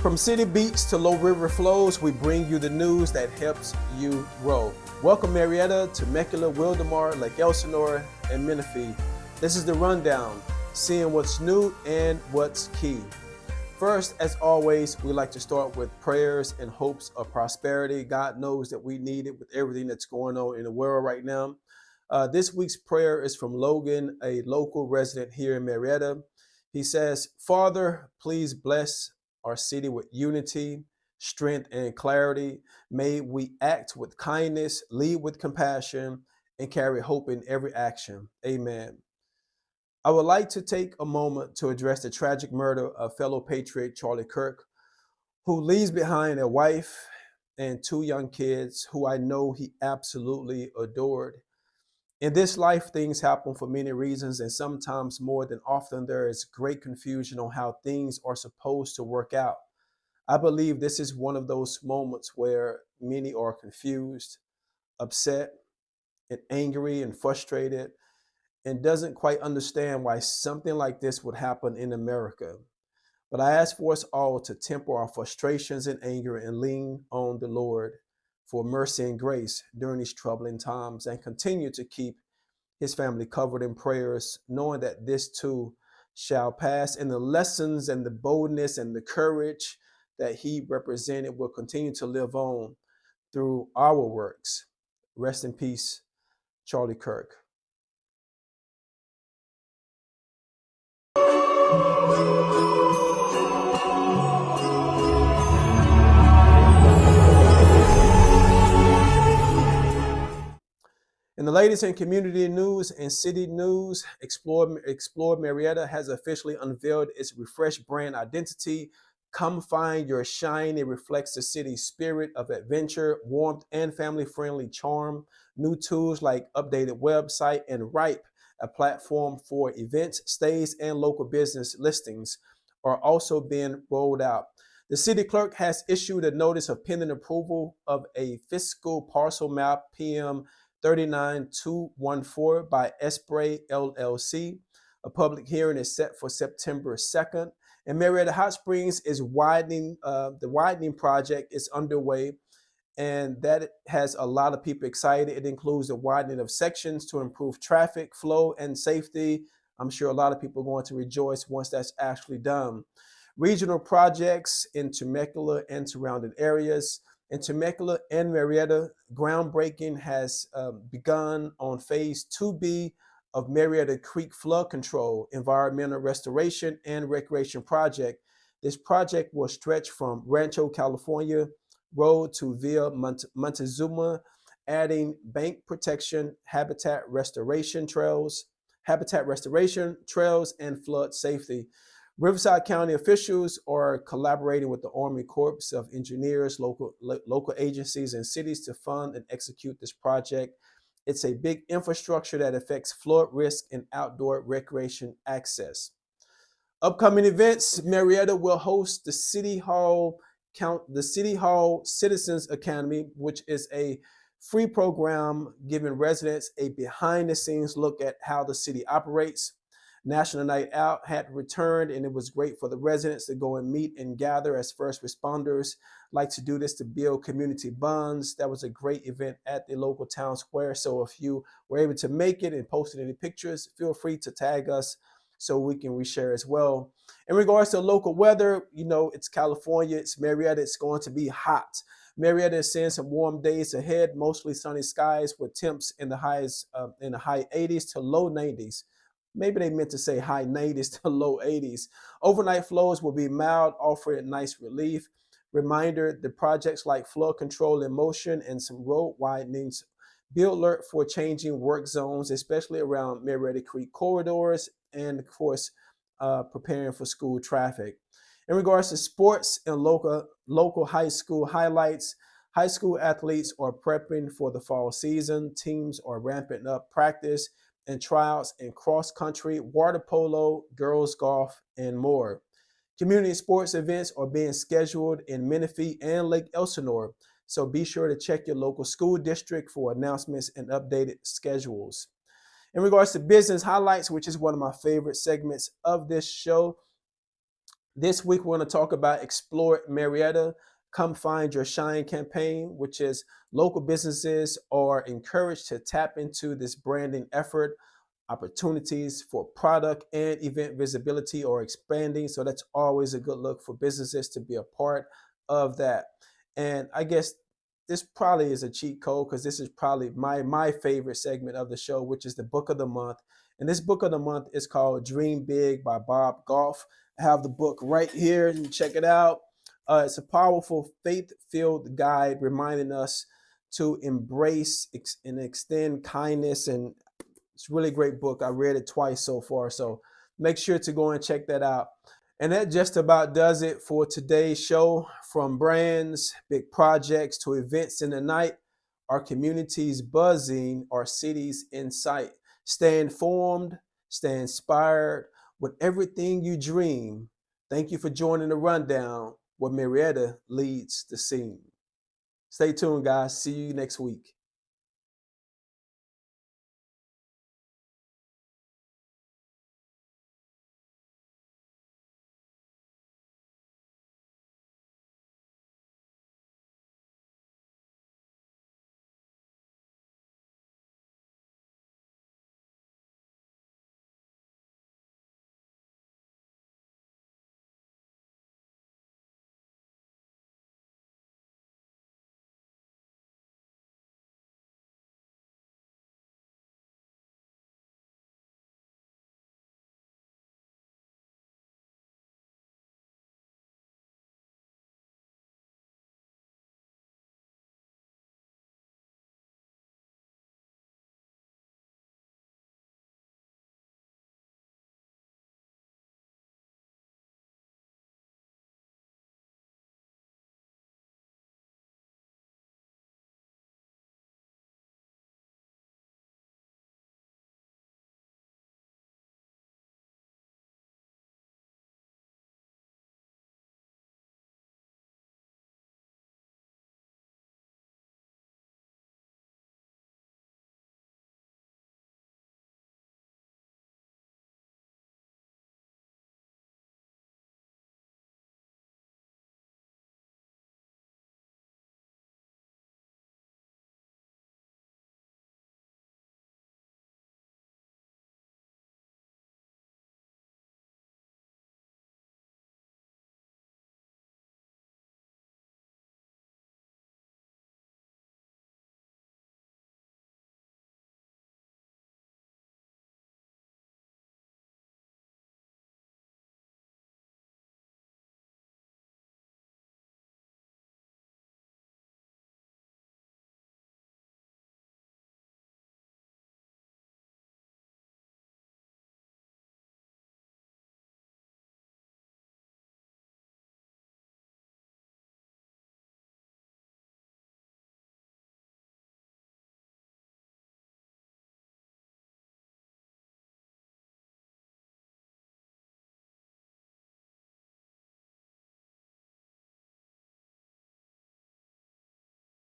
From city beats to low river flows, we bring you the news that helps you grow. Welcome Murrieta, Temecula, Wildomar, Lake Elsinore, and Menifee. This is the rundown, seeing what's new and what's key. First, as always, we like to start with prayers and hopes of prosperity. God knows that we need it with everything that's going on in the world right now. This week's prayer is from Logan, a local resident here in Murrieta. He says, Father, please bless our city with unity, strength, and clarity. May we act with kindness, lead with compassion, and carry hope in every action. Amen. I would like to take a moment to address the tragic murder of fellow patriot Charlie Kirk, who leaves behind a wife and two young kids who I know he absolutely adored. In this life, things happen for many reasons, and sometimes more than often, there is great confusion on how things are supposed to work out. I believe this is one of those moments where many are confused, upset, and angry and frustrated, and doesn't quite understand why something like this would happen in America. But I ask for us all to temper our frustrations and anger and lean on the Lord for mercy and grace during these troubling times and continue to keep his family covered in prayers, knowing that this too shall pass, and the lessons and the boldness and the courage that he represented will continue to live on through our works. Rest in peace, Charlie Kirk. In the latest in community news and city news, Explore Murrieta has officially unveiled its refreshed brand identity. Come find your shine. It reflects the city's spirit of adventure, warmth, and family-friendly charm. New tools like updated website and Ripe, a platform for events, stays, and local business listings, are also being rolled out. The city clerk has issued a notice of pending approval of a fiscal parcel map PM 39214 by Espray LLC. A public hearing is set for September 2nd. And Murrieta Hot Springs is widening. The widening project is underway, and that has a lot of people excited. It includes the widening of sections to improve traffic flow and safety. I'm sure a lot of people are going to rejoice once that's actually done. Regional projects in Temecula and surrounding areas. In Temecula and Murrieta, groundbreaking has begun on Phase 2B of Murrieta Creek Flood Control, Environmental Restoration, and Recreation Project. This project will stretch from Rancho California Road to Villa Montezuma, adding bank protection, habitat restoration trails, and flood safety. Riverside County officials are collaborating with the Army Corps of Engineers, local agencies, and cities to fund and execute this project. It's a big infrastructure that affects flood risk and outdoor recreation access. Upcoming events: Murrieta will host the City Hall Citizens Academy, which is a free program giving residents a behind-the-scenes look at how the city operates. National Night Out had returned, and it was great for the residents to go and meet and gather as first responders like to do this to build community bonds. That was a great event at the local town square. So if you were able to make it and posted any pictures, feel free to tag us so we can reshare as well. In regards to local weather, it's California, it's Murrieta, it's going to be hot. Murrieta is seeing some warm days ahead, mostly sunny skies with temps in the high 80s to low 90s. Maybe they meant to say high 90s to low 80s. Overnight flows will be mild, offering nice relief. Reminder, the projects like flood control in motion and some road widenings. Be alert for changing work zones, especially around Murrieta Creek corridors, and of course, preparing for school traffic. In regards to sports and local high school highlights, high school athletes are prepping for the fall season. Teams are ramping up practice and tryouts in cross country, water polo, girls golf, and more. Community sports events are being scheduled in Menifee and Lake Elsinore, so be sure to check your local school district for announcements and updated schedules. In regards to business highlights, which is one of my favorite segments of this show, This week, we're going to talk about Explore Murrieta, Come Find Your Shine campaign, which is local businesses are encouraged to tap into this branding effort. Opportunities for product and event visibility or expanding. So that's always a good look for businesses to be a part of that. And I guess this probably is a cheat code because this is probably my favorite segment of the show, which is the book of the month. And this book of the month is called Dream Big by Bob Goff. I have the book right here and check it out. It's a powerful faith-filled guide reminding us to embrace and extend kindness, and it's a really great book. I read it twice so far, so make sure to go and check that out. And that just about does it for today's show. From brands, big projects to events in the night, our communities buzzing, our cities in sight. Stay informed, stay inspired with everything you dream. Thank you for joining the rundown where Murrieta leads the scene. Stay tuned, guys. See you next week.